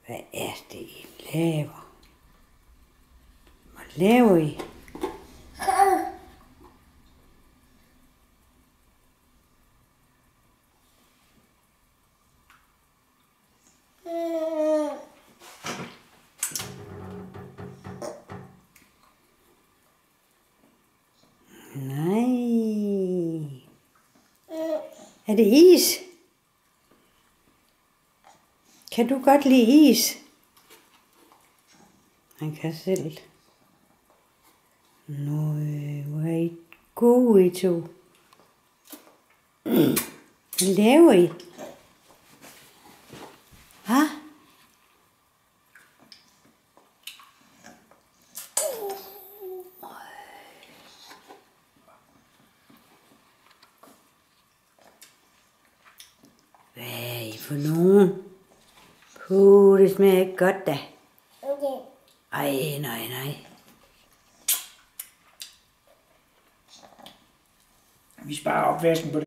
Hvad er det, I laver? Hvad laver I? Nej. Er det is? Kan du godt lide is? Han kan selv. Nøj, hvor er I gode, I to. Hvad laver I? Hva? Hvad er I for nogen? Puh, det smager ikke godt da. Okay. Ej, nej. Vi sparer opvasken på det.